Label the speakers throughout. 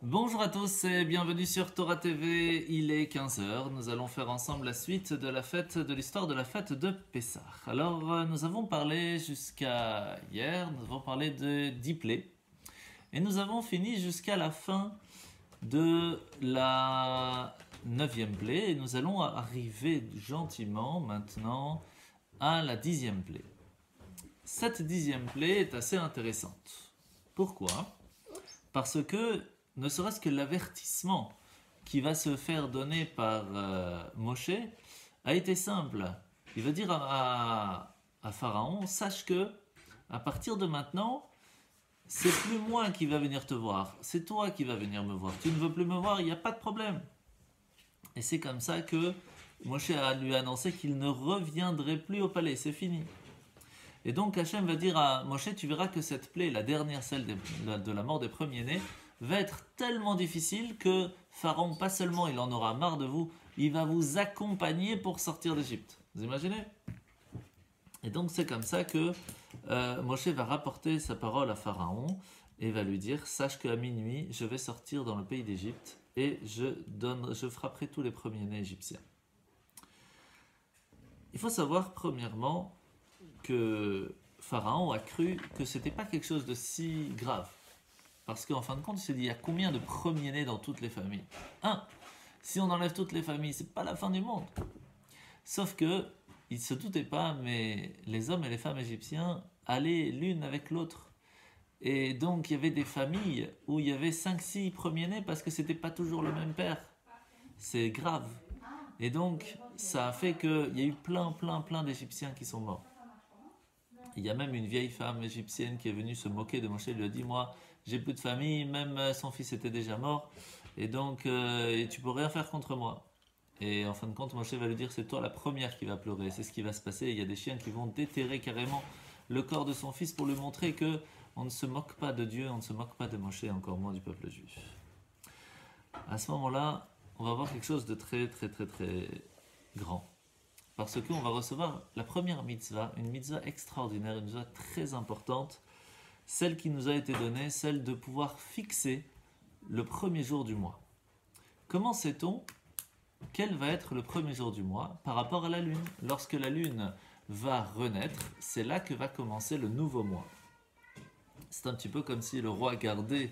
Speaker 1: Bonjour à tous et bienvenue sur Torah TV. Il est 15 heures. Nous allons faire ensemble la suite de l'histoire de la fête de Pessah. Alors, nous avons parlé jusqu'à hier, nous avons parlé de 10 plaies et nous avons fini jusqu'à la fin de la 9e plaie et nous allons arriver gentiment maintenant à la 10e plaie. Cette 10e plaie est assez intéressante. Pourquoi? Parce que ne serait-ce que l'avertissement qui va se faire donner par Moshe a été simple. Il va dire à Pharaon, sache que à partir de maintenant, c'est plus moi qui va venir te voir, c'est toi qui vas venir me voir. Tu ne veux plus me voir, il n'y a pas de problème. Et c'est comme ça que Moshe lui a annoncé qu'il ne reviendrait plus au palais, c'est fini. Et donc Hachem va dire à Moshe, tu verras que cette plaie, la dernière, celle de la mort des premiers-nés, va être tellement difficile que Pharaon, pas seulement il en aura marre de vous, il va vous accompagner pour sortir d'Égypte. Vous imaginez? Et donc c'est comme ça que Moshe va rapporter sa parole à Pharaon et va lui dire, sache qu'à minuit, je vais sortir dans le pays d'Égypte et je frapperai tous les premiers-nés égyptiens. Il faut savoir premièrement que Pharaon a cru que c'était pas quelque chose de si grave. Parce qu'en fin de compte, il s'est dit, il y a combien de premiers-nés dans toutes les familles? Un, si on enlève toutes les familles, c'est pas la fin du monde. Sauf que, il ne se doutait pas, mais les hommes et les femmes égyptiens allaient l'une avec l'autre. Et donc, il y avait des familles où il y avait 5-6 premiers-nés parce que c'était pas toujours le même père. C'est grave. Et donc, ça a fait qu'il y a eu plein d'Égyptiens qui sont morts. Il y a même une vieille femme égyptienne qui est venue se moquer de Moshe, elle lui a dit, moi, j'ai plus de famille, même son fils était déjà mort, et donc et tu peux rien faire contre moi. Et en fin de compte, Moshe va lui dire, c'est toi la première qui va pleurer, c'est ce qui va se passer. Il y a des chiens qui vont déterrer carrément le corps de son fils pour lui montrer que on ne se moque pas de Dieu, on ne se moque pas de Moshe, encore moins du peuple juif. À ce moment-là, on va voir quelque chose de très grand. Parce qu'on va recevoir la première mitzvah, une mitzvah extraordinaire, une mitzvah très importante, celle qui nous a été donnée, celle de pouvoir fixer le premier jour du mois. Comment sait-on quel va être le premier jour du mois par rapport à la lune? Lorsque la lune va renaître, c'est là que va commencer le nouveau mois. C'est un petit peu comme si le roi gardait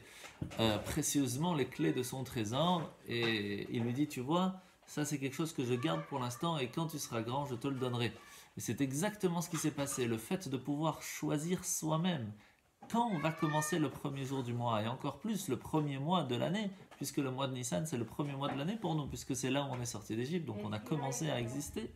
Speaker 1: précieusement les clés de son trésor et il lui dit, tu vois, ça c'est quelque chose que je garde pour l'instant et quand tu seras grand, je te le donnerai. Et c'est exactement ce qui s'est passé, le fait de pouvoir choisir soi-même quand on va commencer le premier jour du mois et encore plus le premier mois de l'année, puisque le mois de Nissan c'est le premier mois de l'année pour nous, puisque c'est là où on est sorti d'Égypte, donc on a commencé à exister.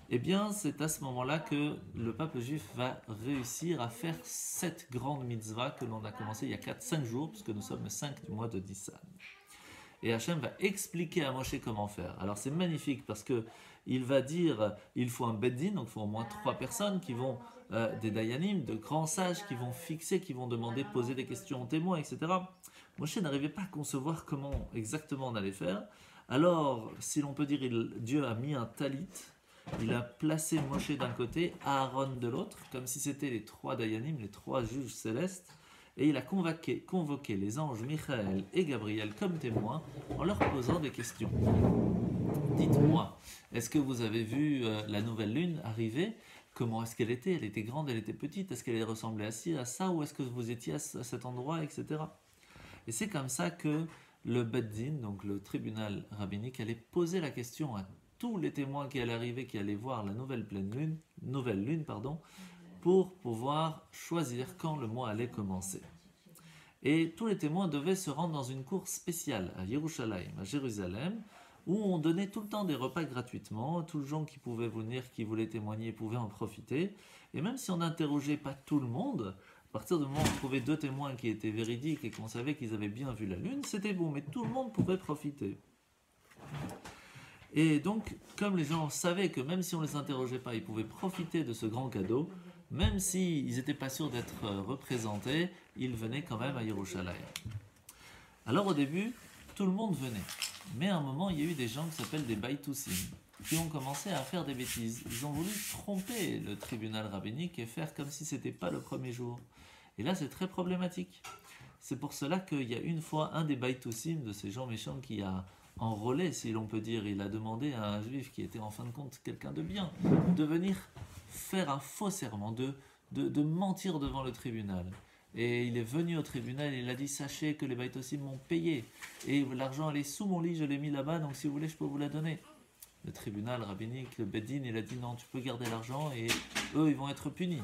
Speaker 1: Eh bien, c'est à ce moment-là que le peuple juif va réussir à faire cette grande mitzvah que l'on a commencé il y a 4-5 jours, puisque nous sommes le 5 du mois de Nissan. Et Hachem va expliquer à Moshe comment faire. Alors c'est magnifique parce que il va dire, il faut un beddin, donc il faut au moins 3 personnes qui vont, des dayanim, de grands sages qui vont fixer, qui vont demander, poser des questions aux témoins, etc. Moshe n'arrivait pas à concevoir comment exactement on allait faire. Alors, si l'on peut dire, Dieu a mis un talit, il a placé Moshe d'un côté, Aaron de l'autre, comme si c'était les 3 dayanim, les 3 juges célestes. Et il a convoqué les anges Michael et Gabriel comme témoins en leur posant des questions. Dites-moi, est-ce que vous avez vu la nouvelle lune arriver? Comment est-ce qu'elle était? Elle était grande, elle était petite? Est-ce qu'elle ressemblait à ça? Ou est-ce que vous étiez à cet endroit, etc. Et c'est comme ça que le Beddin, donc le tribunal rabbinique, allait poser la question à tous les témoins qui allaient arriver, qui allaient voir la nouvelle lune, pour pouvoir choisir quand le mois allait commencer. Et tous les témoins devaient se rendre dans une cour spéciale à Yerushalayim, à Jérusalem, où on donnait tout le temps des repas gratuitement. Tous les gens qui pouvaient venir, qui voulaient témoigner, pouvaient en profiter. Et même si on n'interrogeait pas tout le monde, à partir du moment où on trouvait 2 témoins qui étaient véridiques et qu'on savait qu'ils avaient bien vu la lune, c'était bon, mais tout le monde pouvait profiter. Et donc, comme les gens savaient que même si on ne les interrogeait pas, ils pouvaient profiter de ce grand cadeau, même s'ils n'étaient pas sûrs d'être représentés, ils venaient quand même à Yerushalayim. Alors au début, tout le monde venait. Mais à un moment, il y a eu des gens qui s'appellent des Baïtoussim, qui ont commencé à faire des bêtises. Ils ont voulu tromper le tribunal rabbinique et faire comme si ce n'était pas le premier jour. Et là, c'est très problématique. C'est pour cela qu'il y a une fois un des Baïtoussim, de ces gens méchants, qui a enrôlé, si l'on peut dire, il a demandé à un juif qui était en fin de compte quelqu'un de bien, de venir faire un faux serment, de mentir devant le tribunal. Et il est venu au tribunal et il a dit: sachez que les Baïtosim m'ont payé. Et l'argent, elle est sous mon lit, je l'ai mis là-bas, donc si vous voulez, je peux vous la donner. Le tribunal rabbinique, le Beddin, il a dit: non, tu peux garder l'argent et eux, ils vont être punis.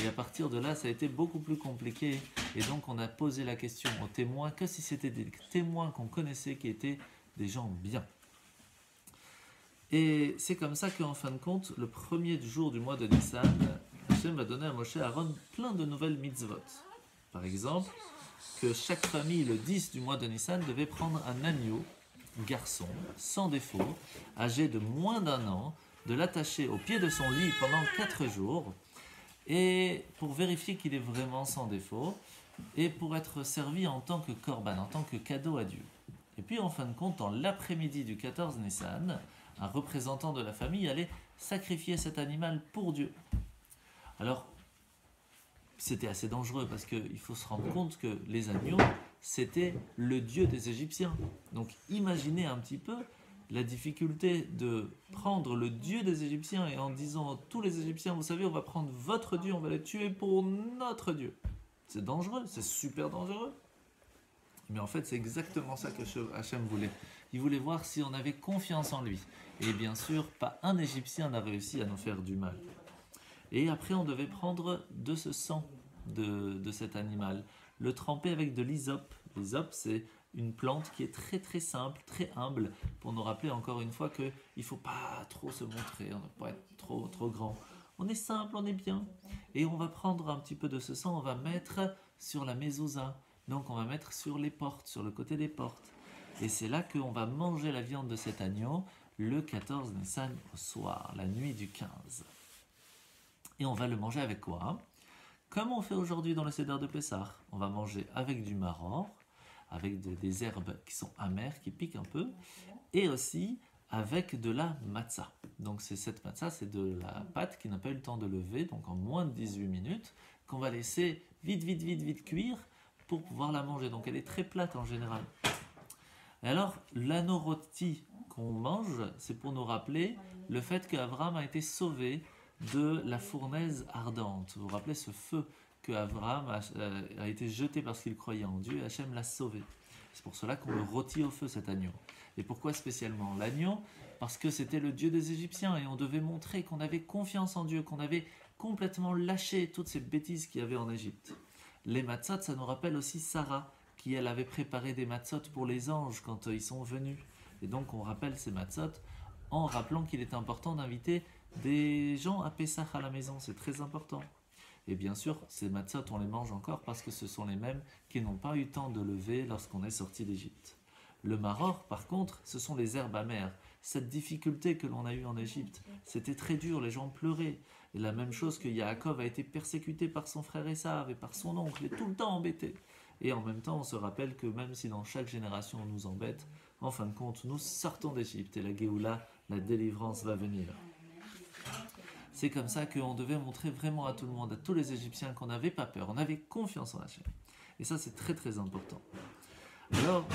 Speaker 1: Et à partir de là, ça a été beaucoup plus compliqué. Et donc, on a posé la question aux témoins, que si c'était des témoins qu'on connaissait qui étaient des gens bien. Et c'est comme ça qu'en fin de compte, le premier jour du mois de Nissan, Hachem va donner à Moshe et Aaron plein de nouvelles mitzvot. Par exemple, que chaque famille, le 10 du mois de Nissan, devait prendre un agneau, garçon, sans défaut, âgé de moins d'1 an, de l'attacher au pied de son lit pendant 4 jours, et pour vérifier qu'il est vraiment sans défaut, et pour être servi en tant que korban, en tant que cadeau à Dieu. Et puis en fin de compte, dans l'après-midi du 14 Nissan, un représentant de la famille allait sacrifier cet animal pour Dieu. Alors, c'était assez dangereux parce qu'il faut se rendre compte que les agneaux, c'était le dieu des Égyptiens. Donc imaginez un petit peu la difficulté de prendre le dieu des Égyptiens et en disant à tous les Égyptiens: vous savez, on va prendre votre dieu, on va les tuer pour notre dieu. C'est dangereux, c'est super dangereux. Mais en fait, c'est exactement ça que Hachem voulait. Il voulait voir si on avait confiance en lui. Et bien sûr, pas un Égyptien n'a réussi à nous faire du mal. Et après, on devait prendre de ce sang de cet animal, le tremper avec de l'hysope. L'hysope, c'est une plante qui est très très simple, très humble, pour nous rappeler encore une fois qu'il ne faut pas trop se montrer, on ne doit pas être trop grand. On est simple, on est bien. Et on va prendre un petit peu de ce sang, on va mettre sur la mezouza. Donc on va mettre sur les portes, sur le côté des portes. Et c'est là qu'on va manger la viande de cet agneau le 14 Nissan au soir, la nuit du 15. Et on va le manger avec quoi? Comme on fait aujourd'hui dans le Seder de Pessah. On va manger avec du maror, avec des herbes qui sont amères, qui piquent un peu, et aussi avec de la matzah. Donc cette matzah, c'est de la pâte qui n'a pas eu le temps de lever, donc en moins de 18 minutes, qu'on va laisser vite cuire pour pouvoir la manger. Donc elle est très plate en général. Et alors, l'anneau rôti qu'on mange, c'est pour nous rappeler le fait qu'Abraham a été sauvé de la fournaise ardente. Vous vous rappelez ce feu que Abraham a été jeté parce qu'il croyait en Dieu, et Hachem l'a sauvé. C'est pour cela qu'on le rôtit au feu, cet agneau. Et pourquoi spécialement l'agneau? Parce que c'était le Dieu des Égyptiens et on devait montrer qu'on avait confiance en Dieu, qu'on avait complètement lâché toutes ces bêtises qu'il y avait en Égypte. Les matzot, ça nous rappelle aussi Sarah, qui elle avait préparé des matzot pour les anges quand ils sont venus. Et donc on rappelle ces matzot en rappelant qu'il est important d'inviter des gens à Pessah à la maison, c'est très important. Et bien sûr, ces matzot, on les mange encore parce que ce sont les mêmes qui n'ont pas eu temps de lever lorsqu'on est sorti d'Égypte. Le maror, par contre, ce sont les herbes amères. Cette difficulté que l'on a eue en Égypte, c'était très dur, les gens pleuraient. Et la même chose que Yaakov a été persécuté par son frère Esav et par son oncle, et tout le temps embêté. Et en même temps, on se rappelle que même si dans chaque génération on nous embête, en fin de compte, nous sortons d'Égypte et la Géoula, la délivrance va venir. C'est comme ça qu'on devait montrer vraiment à tout le monde, à tous les Égyptiens, qu'on n'avait pas peur, on avait confiance en Hachem. Et ça, c'est très très important. Alors,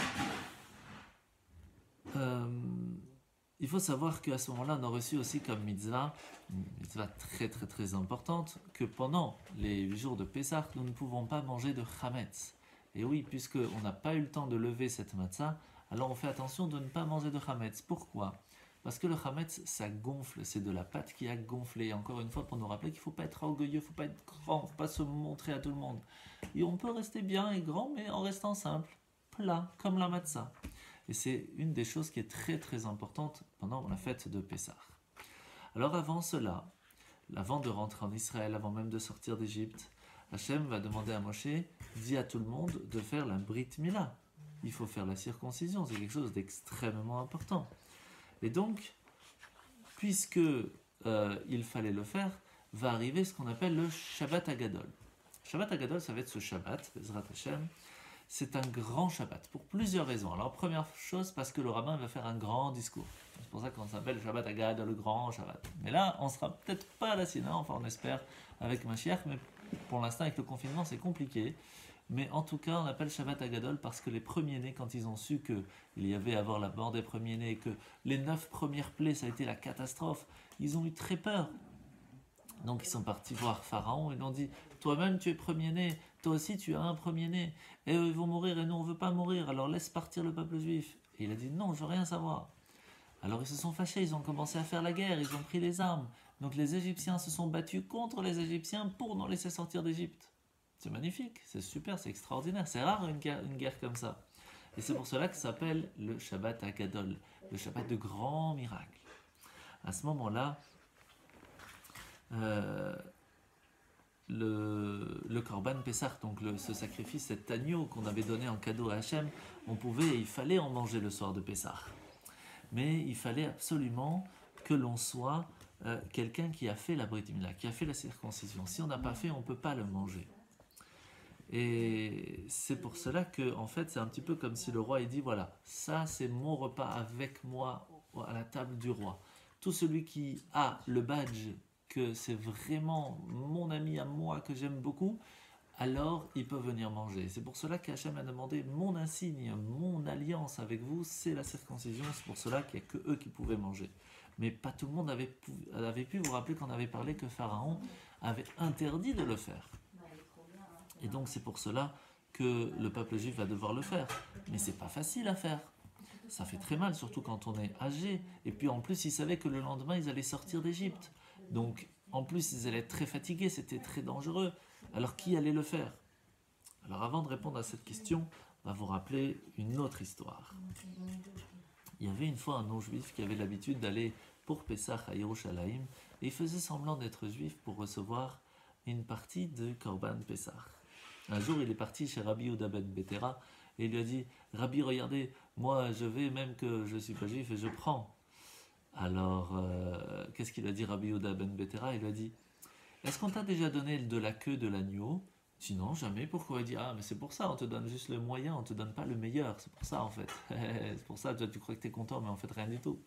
Speaker 1: il faut savoir qu'à ce moment-là, on a reçu aussi comme mitzvah, une mitzvah très très très importante, que pendant les jours de Pessah, nous ne pouvons pas manger de chametz. Et oui, puisqu'on n'a pas eu le temps de lever cette matzah, alors on fait attention de ne pas manger de chametz. Pourquoi? Parce que le chametz, ça gonfle, c'est de la pâte qui a gonflé. Et encore une fois, pour nous rappeler qu'il ne faut pas être orgueilleux, il ne faut pas être grand, il ne faut pas se montrer à tout le monde. Et on peut rester bien et grand, mais en restant simple, plat, comme la matzah. Et c'est une des choses qui est très très importante pendant la fête de Pessah. Alors avant cela, avant de rentrer en Israël, avant même de sortir d'Égypte, Hachem va demander à Moshe, dit à tout le monde de faire la Brit Mila. Il faut faire la circoncision, c'est quelque chose d'extrêmement important. Et donc, puisque il fallait le faire, va arriver ce qu'on appelle le Shabbat Hagadol. Shabbat Hagadol, ça va être ce Shabbat, Bezrat Hashem. C'est un grand Shabbat, pour plusieurs raisons. Alors, première chose, parce que le rabbin va faire un grand discours. C'est pour ça qu'on s'appelle Shabbat Hagadol, le grand Shabbat. Mais là, on ne sera peut-être pas à la Sina, enfin on espère, avec Mashiach, mais pour l'instant, avec le confinement, c'est compliqué. Mais en tout cas, on appelle Shabbat Agadol parce que les premiers-nés, quand ils ont su qu'il y avait à avoir la mort des premiers-nés, et que les 9 premières plaies, ça a été la catastrophe, ils ont eu très peur. Donc ils sont partis voir Pharaon et lui ont dit, toi-même tu es premier-né, toi aussi tu as un premier-né, et eux ils vont mourir et nous on ne veut pas mourir, alors laisse partir le peuple juif. Et il a dit, non, je veux rien savoir. Alors ils se sont fâchés, ils ont commencé à faire la guerre, ils ont pris les armes. Donc les Égyptiens se sont battus contre les Égyptiens pour nous laisser sortir d'Égypte. C'est magnifique, c'est super, c'est extraordinaire, c'est rare une guerre comme ça. Et c'est pour cela que ça s'appelle le Shabbat Agadol, le Shabbat de grands miracles. À ce moment-là, le Korban Pessah, donc ce sacrifice, cet agneau qu'on avait donné en cadeau à Hachem, il fallait en manger le soir de Pessah. Mais il fallait absolument que l'on soit quelqu'un qui a fait la Brit Mila, qui a fait la circoncision. Si on n'a pas fait, on ne peut pas le manger. Et c'est pour cela que, en fait, c'est un petit peu comme si le roi il dit, voilà, ça c'est mon repas avec moi à la table du roi. Tout celui qui a le badge que c'est vraiment mon ami à moi que j'aime beaucoup, alors il peut venir manger. C'est pour cela qu'Hachem a demandé mon insigne, mon alliance avec vous, c'est la circoncision. C'est pour cela qu'il n'y a que eux qui pouvaient manger. Mais pas tout le monde avait pu vous rappeler qu'on avait parlé que Pharaon avait interdit de le faire. Et donc c'est pour cela que le peuple juif va devoir le faire. Mais c'est pas facile à faire. Ça fait très mal, surtout quand on est âgé. Et puis en plus, ils savaient que le lendemain, ils allaient sortir d'Égypte. Donc en plus, ils allaient être très fatigués, c'était très dangereux. Alors qui allait le faire? Alors avant de répondre à cette question, on va vous rappeler une autre histoire. Il y avait une fois un non-juif qui avait l'habitude d'aller pour Pessah à Yerushalayim et il faisait semblant d'être juif pour recevoir une partie de Korban Pessah. Un jour, il est parti chez Rabbi Yehuda ben Betera et il lui a dit, Rabbi, regardez, moi je vais même que je ne suis pas juif et je prends. Alors, qu'est-ce qu'il a dit Rabbi Yehuda ben Betera? Il lui a dit, est-ce qu'on t'a déjà donné de la queue de l'agneau? Sinon, jamais. Pourquoi? Il dit, ah, mais c'est pour ça, on te donne juste le moyen, on te donne pas le meilleur. C'est pour ça, en fait. C'est pour ça, toi, tu crois que tu es content, mais en fait, rien du tout.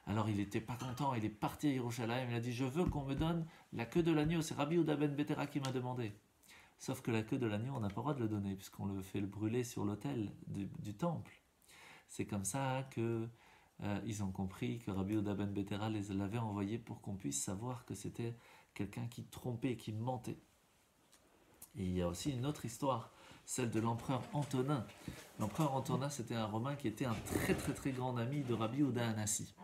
Speaker 1: Alors, il n'était pas content, il est parti à Yerushalayim, il a dit, je veux qu'on me donne la queue de l'agneau. C'est Rabbi Yehuda ben Betera qui m'a demandé. Sauf que la queue de l'agneau, on n'a pas le droit de le donner, puisqu'on le fait le brûler sur l'autel du temple. C'est comme ça que ils ont compris que Rabbi Yehuda ben Betera les l'avait envoyé pour qu'on puisse savoir que c'était quelqu'un qui trompait, qui mentait. Et il y a aussi une autre histoire, celle de l'empereur Antonin. L'empereur Antonin, c'était un Romain qui était un très très très grand ami de Rabbi Yehuda Hanassi.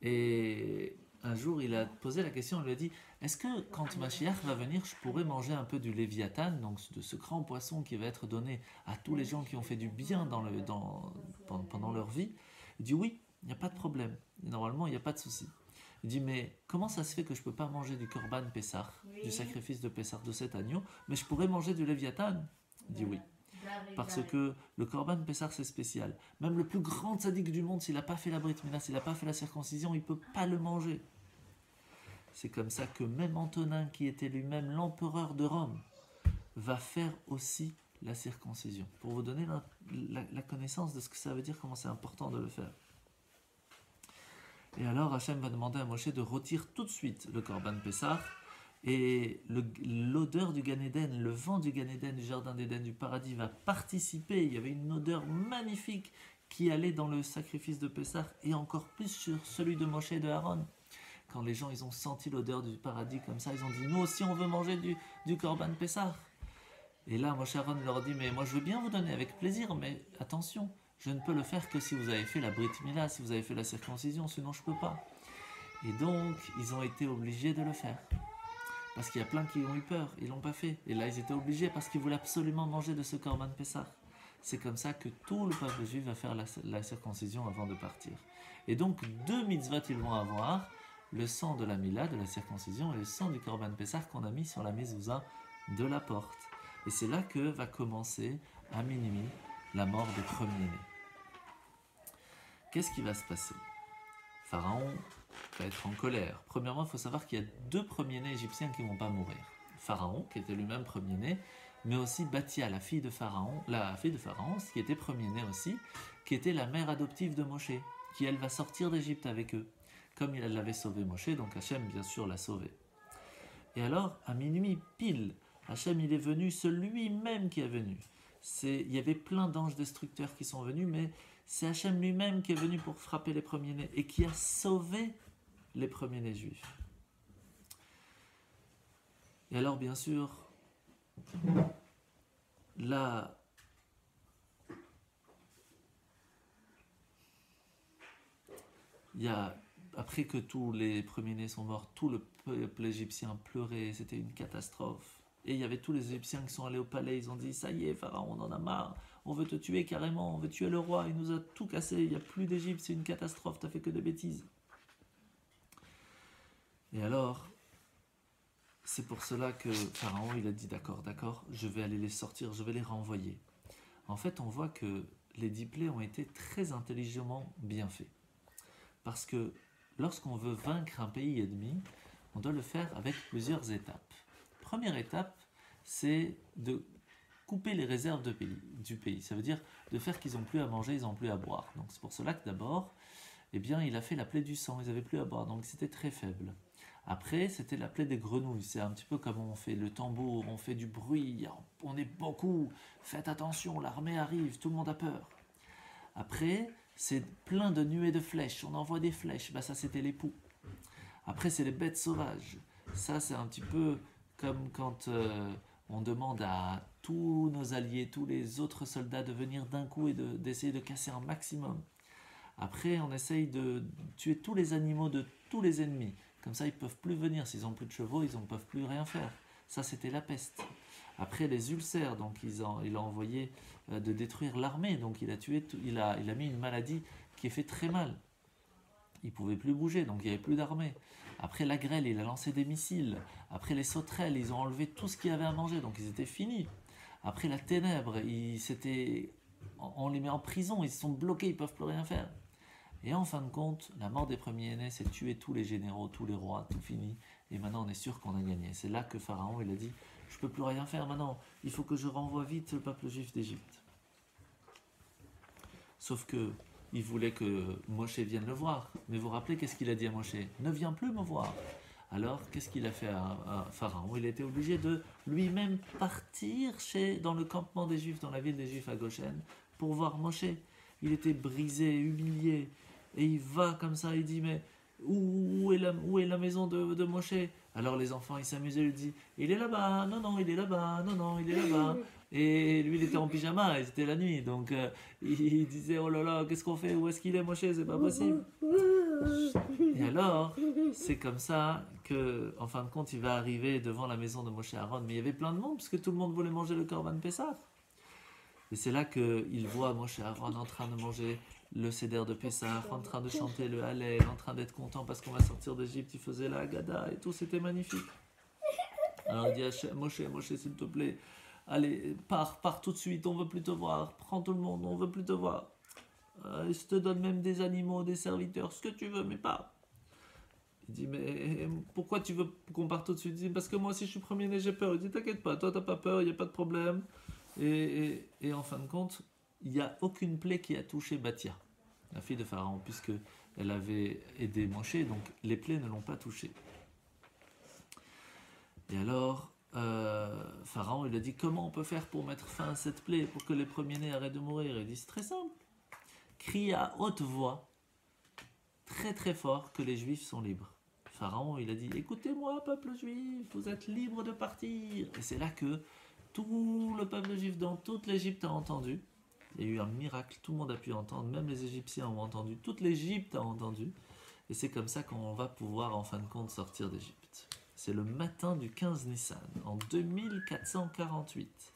Speaker 1: Et un jour, il a posé la question, il lui a dit, est-ce que quand Mashiach va venir, je pourrais manger un peu du Léviathan, donc de ce grand poisson qui va être donné à tous les gens qui ont fait du bien pendant leur vie? Il dit oui, il n'y a pas de problème. Et normalement, il n'y a pas de souci. Il dit, mais comment ça se fait que je ne peux pas manger du Korban Pessah, du sacrifice de Pessah de cet agneau, mais je pourrais manger du Léviathan? Il dit oui. Parce que le Korban Pessah, c'est spécial. Même le plus grand tzaddik du monde, s'il n'a pas fait la Brit Mila, s'il n'a pas fait la circoncision, il ne peut pas le manger. C'est comme ça que même Antonin, qui était lui-même l'empereur de Rome, va faire aussi la circoncision. Pour vous donner la connaissance de ce que ça veut dire, comment c'est important de le faire. Et alors Hachem va demander à Moshe de retirer tout de suite le Korban Pessah. Et l'odeur du Gan Eden, le vent du Gan Eden, du Jardin d'Éden, du paradis va participer. Il y avait une odeur magnifique qui allait dans le sacrifice de Pessah et encore plus sur celui de Moshe et de Aaron. Quand les gens ils ont senti l'odeur du paradis comme ça, ils ont dit, nous aussi on veut manger du Korban Pessah. Et là Moshe Aaron leur dit, mais moi je veux bien vous donner avec plaisir, mais attention, je ne peux le faire que si vous avez fait la Brit Mila, si vous avez fait la circoncision, sinon je ne peux pas. Et donc ils ont été obligés de le faire. Parce qu'il y a plein qui ont eu peur, ils l'ont pas fait. Et là, ils étaient obligés parce qu'ils voulaient absolument manger de ce Korban Pessah. C'est comme ça que tout le peuple juif va faire la circoncision avant de partir. Et donc, 2 mitzvot ils vont avoir, le sang de la Mila, de la circoncision, et le sang du Korban Pessah qu'on a mis sur la mezouza de la porte. Et c'est là que va commencer, à minuit, la mort des premiers-nés. Qu'est-ce qui va se passer? Pharaon va être en colère. Premièrement, il faut savoir qu'il y a 2 premiers-nés égyptiens qui ne vont pas mourir. Pharaon, qui était lui-même premier-né, mais aussi Bathia, la fille de Pharaon, qui était premier-né aussi, qui était la mère adoptive de Moshe, qui elle va sortir d'Égypte avec eux, comme il l'avait sauvé Moshe, donc Hachem bien sûr l'a sauvé. Et alors, à minuit pile, Hachem, il est venu, c'est lui-même qui est venu. Il y avait plein d'anges destructeurs qui sont venus, mais c'est Hachem lui-même qui est venu pour frapper les premiers-nés et qui a sauvé les premiers-nés juifs. Et alors, bien sûr, là, après que tous les premiers-nés sont morts, tout le peuple égyptien pleurait, c'était une catastrophe. Et il y avait tous les Égyptiens qui sont allés au palais, ils ont dit, ça y est, Pharaon, on en a marre, on veut te tuer carrément, on veut tuer le roi, il nous a tout cassé, il n'y a plus d'Égypte, c'est une catastrophe, t'as fait que des bêtises. Et alors, c'est pour cela que Pharaon, il a dit, d'accord, je vais aller les sortir, je vais les renvoyer. En fait, on voit que les 10 plaies ont été très intelligemment bien faits. Parce que lorsqu'on veut vaincre un pays ennemi, on doit le faire avec plusieurs étapes. Première étape, c'est de couper les réserves du pays. Ça veut dire de faire qu'ils n'ont plus à manger, ils n'ont plus à boire. Donc c'est pour cela que d'abord, il a fait la plaie du sang, ils n'avaient plus à boire, donc c'était très faible. Après, c'était la plaie des grenouilles. C'est un petit peu comme on fait le tambour, on fait du bruit, on est beaucoup. Faites attention, l'armée arrive, tout le monde a peur. Après, c'est plein de nuées de flèches, on envoie des flèches, ça c'était les poux. Après, c'est les bêtes sauvages. Ça, c'est un petit peu comme quand on demande à tous nos alliés, tous les autres soldats de venir d'un coup et d'essayer de casser un maximum. Après, on essaye de tuer tous les animaux de tous les ennemis. Comme ça, ils ne peuvent plus venir. S'ils n'ont plus de chevaux, ils ne peuvent plus rien faire. Ça, c'était la peste. Après, les ulcères, donc il a envoyé de détruire l'armée. Donc il a mis une maladie qui a fait très mal. Ils ne pouvaient plus bouger, donc il n'y avait plus d'armée. Après la grêle, il a lancé des missiles. Après les sauterelles, ils ont enlevé tout ce qu'il y avait à manger, donc ils étaient finis. Après la ténèbre, on les met en prison, ils sont bloqués, ils ne peuvent plus rien faire. Et en fin de compte, la mort des premiers-nés, c'est tuer tous les généraux, tous les rois, tout fini. Et maintenant, on est sûr qu'on a gagné. C'est là que Pharaon, il a dit, je ne peux plus rien faire maintenant, il faut que je renvoie vite le peuple juif d'Égypte. Sauf que il voulait que Moshe vienne le voir. Mais vous vous rappelez, qu'est-ce qu'il a dit à Moshe? Ne viens plus me voir. Alors, qu'est-ce qu'il a fait à Pharaon? Il était obligé de lui-même partir dans le campement des Juifs, dans la ville des Juifs à Goshen, pour voir Moshe. Il était brisé, humilié. Et il va comme ça, il dit, mais où est la maison de Moshe? Alors les enfants, ils s'amusaient, ils lui disent, il est là-bas, non, il est là-bas, non, il est là-bas. Et lui, il était en pyjama, et c'était la nuit. Donc, il disait, oh là là, qu'est-ce qu'on fait? Où est-ce qu'il est, Moshe? C'est pas possible. Et alors, c'est comme ça que, en fin de compte, il va arriver devant la maison de Moshe Aaron. Mais il y avait plein de monde, parce que tout le monde voulait manger le Korban Pessah. Et c'est là qu'il voit Moshe Aaron en train de manger le Seder de Pessah, en train de chanter le Hallel, en train d'être content parce qu'on va sortir d'Égypte. Il faisait la Haggadah et tout, c'était magnifique. Alors il dit à Moshe, s'il te plaît, allez, pars tout de suite, on veut plus te voir, prends tout le monde, on veut plus te voir. Je te donne même des animaux, des serviteurs, ce que tu veux, mais pas. Il dit, mais pourquoi tu veux qu'on parte tout de suite? Il dit, parce que moi aussi je suis premier-né, j'ai peur. Il dit, t'inquiète pas, toi t'as pas peur, il n'y a pas de problème. Et en fin de compte, il n'y a aucune plaie qui a touché Bathia, la fille de Pharaon, puisqu'elle avait aidé Moshe, donc les plaies ne l'ont pas touchée. Et alors, Pharaon, il a dit, comment on peut faire pour mettre fin à cette plaie, pour que les premiers-nés arrêtent de mourir? Il dit, c'est très simple. Crie à haute voix, très très fort, que les Juifs sont libres. Pharaon, il a dit, écoutez-moi, peuple juif, vous êtes libres de partir. Et c'est là que tout le peuple juif dans toute l'Égypte a entendu. Il y a eu un miracle, tout le monde a pu entendre, même les Égyptiens ont entendu, toute l'Égypte a entendu. Et c'est comme ça qu'on va pouvoir en fin de compte sortir d'Égypte. C'est le matin du 15 Nissan, en 2448,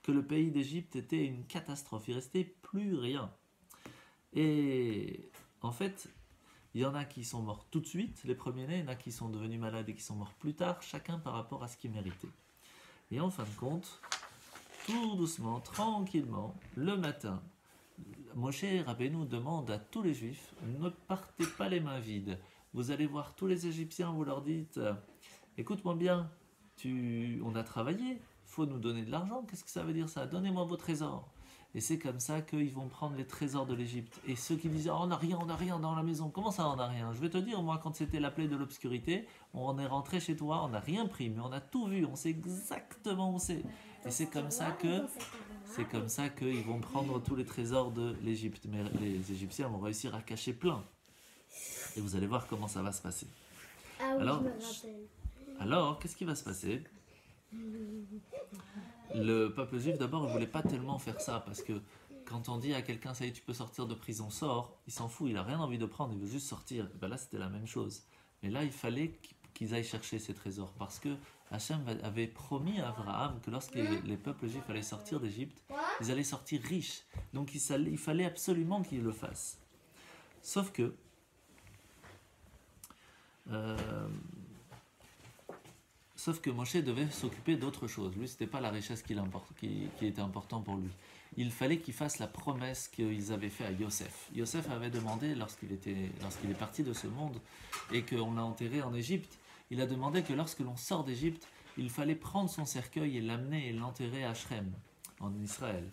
Speaker 1: que le pays d'Égypte était une catastrophe. Il ne restait plus rien. Et en fait, il y en a qui sont morts tout de suite, les premiers-nés, il y en a qui sont devenus malades et qui sont morts plus tard, chacun par rapport à ce qu'il méritait. Et en fin de compte, tout doucement, tranquillement, le matin, Moshe Rabbeinu demande à tous les Juifs, ne partez pas les mains vides. Vous allez voir tous les Égyptiens, vous leur dites, écoute-moi bien, on a travaillé, il faut nous donner de l'argent. Qu'est-ce que ça veut dire ça? Donnez-moi vos trésors. Et c'est comme ça qu'ils vont prendre les trésors de l'Égypte. Et ceux qui disaient, oh, on n'a rien dans la maison. Comment ça, on n'a rien? Je vais te dire, moi, quand c'était la plaie de l'obscurité, on est rentré chez toi, on n'a rien pris, mais on a tout vu, on sait exactement où c'est. Et c'est comme ça qu'ils vont prendre tous les trésors de l'Égypte. Mais les Égyptiens vont réussir à cacher plein. Et vous allez voir comment ça va se passer.
Speaker 2: Ah oui,
Speaker 1: Alors,
Speaker 2: je me rappelle.
Speaker 1: Alors, qu'est-ce qui va se passer? Le peuple juif, d'abord, ne voulait pas tellement faire ça, parce que quand on dit à quelqu'un, ça y est, tu peux sortir de prison, sors, il s'en fout, il n'a rien envie de prendre, il veut juste sortir. Et ben là, c'était la même chose. Mais là, il fallait qu'ils aillent chercher ces trésors, parce que Hachem avait promis à Abraham que lorsque les peuples juifs allaient sortir d'Égypte, ils allaient sortir riches. Donc il fallait absolument qu'ils le fassent. Sauf que Moshe devait s'occuper d'autre chose. Lui, ce n'était pas la richesse qui était important pour lui. Il fallait qu'il fasse la promesse qu'ils avaient fait à Yosef. Yosef avait demandé, lorsqu'il est parti de ce monde et qu'on l'a enterré en Égypte, il a demandé que lorsque l'on sort d'Égypte, il fallait prendre son cercueil et l'amener et l'enterrer à Shrem, en Israël.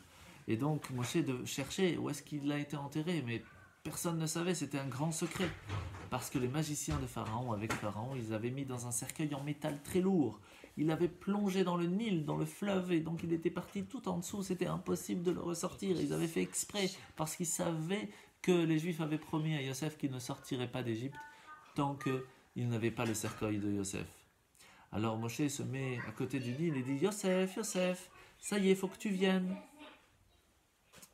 Speaker 1: Et donc Moshe cherchait où est-ce qu'il a été enterré, mais personne ne savait, c'était un grand secret. Parce que les magiciens de Pharaon, avec Pharaon, ils avaient mis dans un cercueil en métal très lourd. Il l'avaient plongé dans le Nil, dans le fleuve, et donc il était parti tout en dessous, c'était impossible de le ressortir. Ils avaient fait exprès, parce qu'ils savaient que les Juifs avaient promis à Yosef qu'ils ne sortiraient pas d'Égypte tant qu'ils n'avaient pas le cercueil de Yosef. Alors Moshe se met à côté du Nil et dit « Yosef, Yosef, ça y est, il faut que tu viennes !»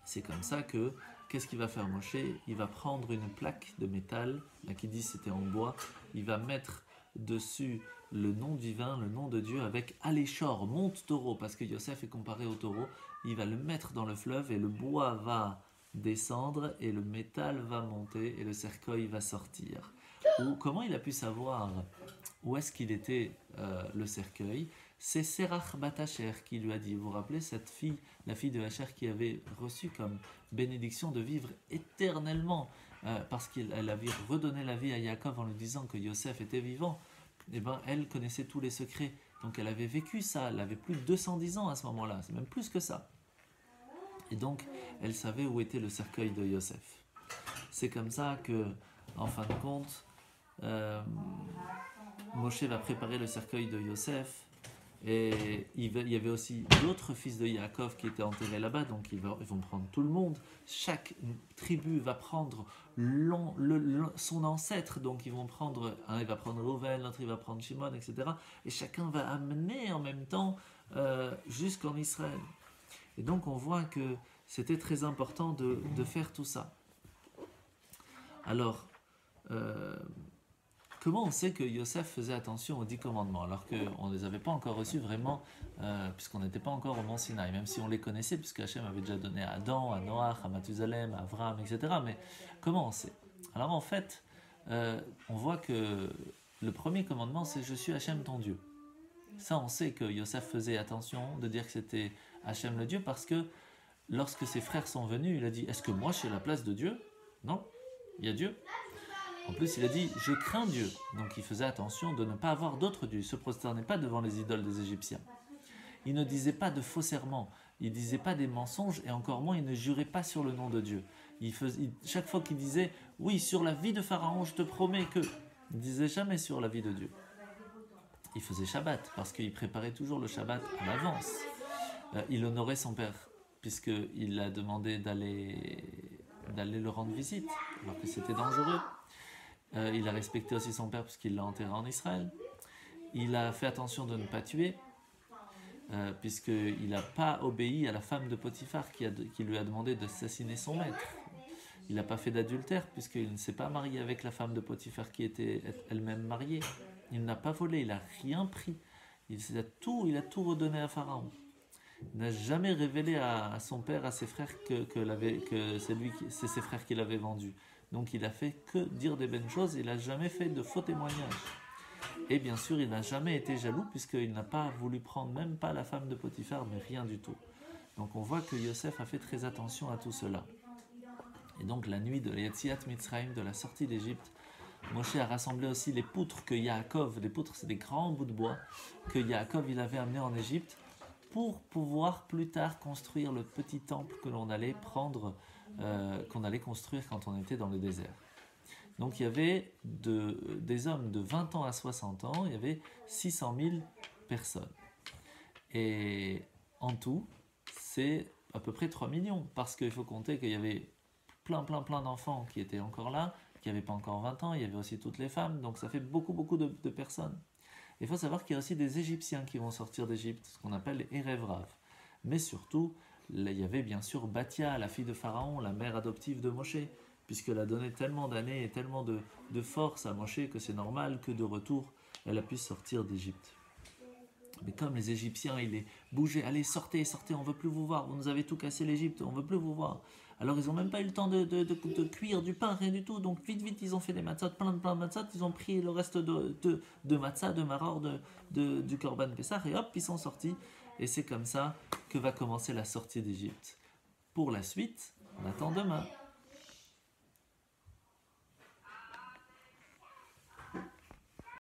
Speaker 1: C'est comme ça que, qu'est-ce qu'il va faire Moshe? Il va prendre une plaque de métal, là qui dit c'était en bois, il va mettre dessus le nom divin, le nom de Dieu avec Aléchor, monte taureau, parce que Yosef est comparé au taureau, il va le mettre dans le fleuve et le bois va descendre et le métal va monter et le cercueil va sortir. Ou comment il a pu savoir où est-ce qu'il était le cercueil? C'est Sérach Batacher qui lui a dit, vous vous rappelez cette fille, la fille de Hacher qui avait reçu comme bénédiction de vivre éternellement parce qu'elle avait redonné la vie à Yaakov en lui disant que Yosef était vivant. Et ben elle connaissait tous les secrets, donc elle avait vécu ça, elle avait plus de 210 ans à ce moment-là, c'est même plus que ça. Et donc elle savait où était le cercueil de Yosef. C'est comme ça que, en fin de compte, Moshe va préparer le cercueil de Yosef. Et il y avait aussi d'autres fils de Yaakov qui étaient enterrés là-bas, donc ils vont prendre tout le monde. Chaque tribu va prendre son ancêtre, donc ils vont prendre, un il va prendre Reuven, l'autre il va prendre Shimon, etc. Et chacun va amener en même temps jusqu'en Israël. Et donc on voit que c'était très important de faire tout ça. Alors, comment on sait que Yosef faisait attention aux 10 commandements alors qu'on ne les avait pas encore reçus vraiment, puisqu'on n'était pas encore au mont Sinaï, même si on les connaissait, puisque Hachem avait déjà donné à Adam, à Noach, à Mathusalem, à Abraham, etc. Mais comment on sait? Alors en fait, on voit que le premier commandement, c'est « Je suis Hachem ton Dieu ». Ça, on sait que Yosef faisait attention de dire que c'était Hachem le Dieu, parce que lorsque ses frères sont venus, il a dit « Est-ce que moi je suis à la place de Dieu ?» Non, il y a Dieu. En plus, il a dit « Je crains Dieu ». Donc il faisait attention de ne pas avoir d'autres dieux. Il ne se prosternait pas devant les idoles des Égyptiens. Il ne disait pas de faux serments. Il ne disait pas des mensonges. Et encore moins, il ne jurait pas sur le nom de Dieu. Chaque fois qu'il disait « Oui, sur la vie de Pharaon, je te promets que… » Il ne disait jamais sur la vie de Dieu. Il faisait Shabbat, parce qu'il préparait toujours le Shabbat à l'avance. Il honorait son père, puisqu'il a demandé d'aller le rendre visite, alors que c'était dangereux. Il a respecté aussi son père puisqu'il l'a enterré en Israël. Il a fait attention de ne pas tuer, puisqu'il n'a pas obéi à la femme de Potiphar qui lui a demandé d'assassiner son maître. Il n'a pas fait d'adultère puisqu'il ne s'est pas marié avec la femme de Potiphar qui était elle-même mariée. Il n'a pas volé, il n'a rien pris. Il a tout redonné à Pharaon. Il n'a jamais révélé à son père, à ses frères, que c'est ses frères qui l'avaient vendu. Donc il a fait que dire des bonnes choses, il n'a jamais fait de faux témoignages. Et bien sûr, il n'a jamais été jaloux, puisqu'il n'a pas voulu prendre même pas la femme de Potiphar, mais rien du tout. Donc on voit que Yosef a fait très attention à tout cela. Et donc la nuit de Yetziat Mitzrayim, de la sortie d'Égypte, Moshe a rassemblé aussi les poutres que Yaakov, les poutres c'est des grands bouts de bois, que Yaakov il avait amenés en Égypte, pour pouvoir plus tard construire le petit temple que l'on allait qu'on allait construire quand on était dans le désert. Donc il y avait des hommes de 20 ans à 60 ans, il y avait 600 000 personnes. Et en tout, c'est à peu près 3 millions, parce qu'il faut compter qu'il y avait plein d'enfants qui étaient encore là, qui n'avaient pas encore 20 ans, il y avait aussi toutes les femmes, donc ça fait beaucoup de personnes. Il faut savoir qu'il y a aussi des Égyptiens qui vont sortir d'Égypte, ce qu'on appelle les Erev Rav. Mais surtout, il y avait bien sûr Bathia, la fille de Pharaon, la mère adoptive de Moshe, puisqu'elle a donné tellement d'années et tellement de force à Moshe que c'est normal que de retour, elle a pu sortir d'Égypte. Mais comme les Égyptiens, ils les bougeaient, allez, sortez, on ne veut plus vous voir, vous nous avez tout cassé l'Égypte, on ne veut plus vous voir. Alors ils n'ont même pas eu le temps de cuire du pain, rien du tout, donc vite, ils ont fait des matzot, plein de matzot, ils ont pris le reste de matzah, de maror, du korban Pessah, et hop, ils sont sortis. Et c'est comme ça que va commencer la sortie d'Égypte. Pour la suite, on attend demain.